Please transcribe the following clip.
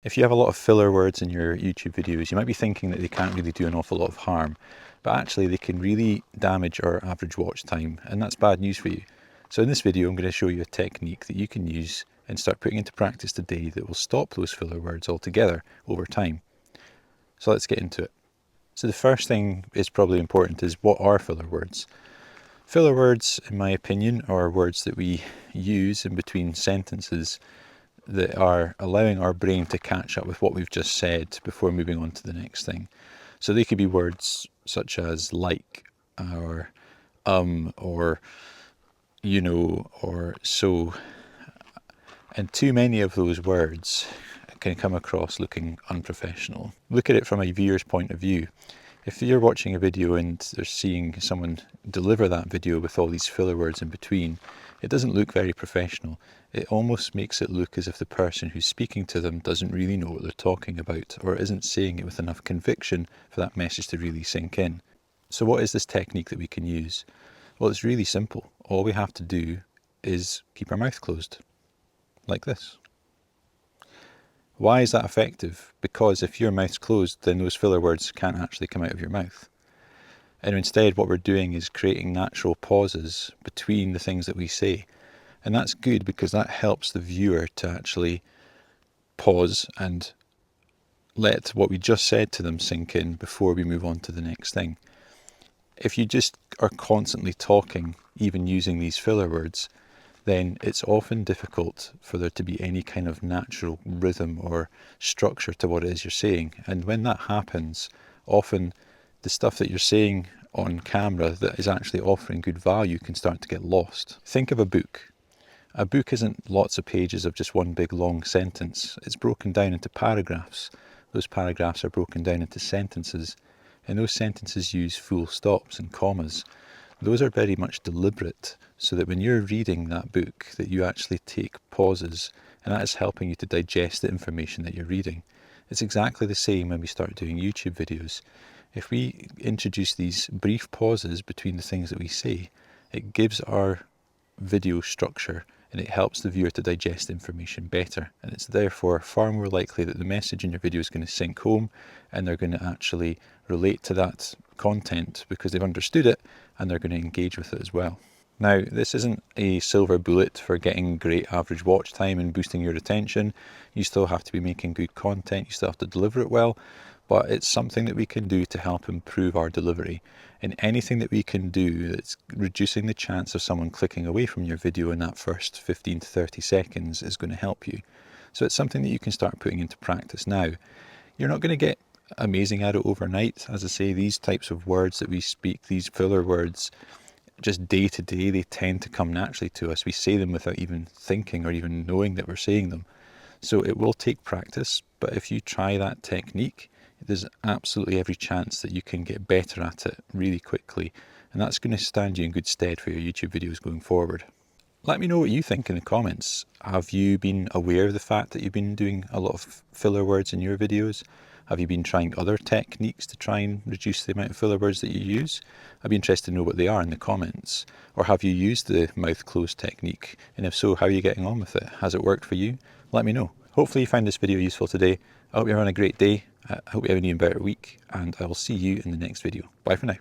If you have a lot of filler words in your YouTube videos, you might be thinking that they can't really do an awful lot of harm, but actually they can really damage our average watch time, and that's bad news for you. So in this video, I'm going to show you a technique that you can use and start putting into practice today that will stop those filler words altogether over time. So let's get into it. So the first thing is probably important is, what are filler words? Filler words, in my opinion, are words that we use in between sentences that are allowing our brain to catch up with what we've just said before moving on to the next thing. So they could be words such as like, or or you know, or so. And too many of those words can come across looking unprofessional. Look at it from a viewer's point of view. If you're watching a video and they're seeing someone deliver that video with all these filler words in between, it doesn't look very professional. It almost makes it look as if the person who's speaking to them doesn't really know what they're talking about, or isn't saying it with enough conviction for that message to really sink in. So what is this technique that we can use? Well, it's really simple. All we have to do is keep our mouth closed, like this. Why is that effective? Because if your mouth's closed, then those filler words can't actually come out of your mouth. And instead, what we're doing is creating natural pauses between the things that we say. And that's good because that helps the viewer to actually pause and let what we just said to them sink in before we move on to the next thing. If you just are constantly talking, even using these filler words, then it's often difficult for there to be any kind of natural rhythm or structure to what it is you're saying. And when that happens, often the stuff that you're saying on camera that is actually offering good value can start to get lost. Think of a book. A book isn't lots of pages of just one big long sentence. It's broken down into paragraphs. Those paragraphs are broken down into sentences, and those sentences use full stops and commas. Those are very much deliberate, so that when you're reading that book, that you actually take pauses, and that is helping you to digest the information that you're reading. It's exactly the same when we start doing YouTube videos. If we introduce these brief pauses between the things that we say, it gives our video structure, and it helps the viewer to digest information better, and it's therefore far more likely that the message in your video is going to sink home and they're going to actually relate to that content because they've understood it, and they're going to engage with it as well. Now, this isn't a silver bullet for getting great average watch time and boosting your attention. You still have to be making good content, you still have to deliver it well, but it's something that we can do to help improve our delivery. And anything that we can do that's reducing the chance of someone clicking away from your video in that first 15 to 30 seconds is going to help you. So it's something that you can start putting into practice now. You're not going to get amazing at it overnight. As I say, these types of words that we speak, these filler words, just day to day, they tend to come naturally to us. We say them without even thinking or even knowing that we're saying them. So it will take practice, but if you try that technique, there's absolutely every chance that you can get better at it really quickly, and that's going to stand you in good stead for your YouTube videos going forward. Let me know what you think in the comments. Have you been aware of the fact that you've been doing a lot of filler words in your videos? Have you been trying other techniques to try and reduce the amount of filler words that you use? I'd be interested to know what they are in the comments. Or have you used the mouth closed technique? And if so, how are you getting on with it? Has it worked for you? Let me know. Hopefully you found this video useful today. I hope you're having a great day. I hope you have an even better week, and I will see you in the next video. Bye for now.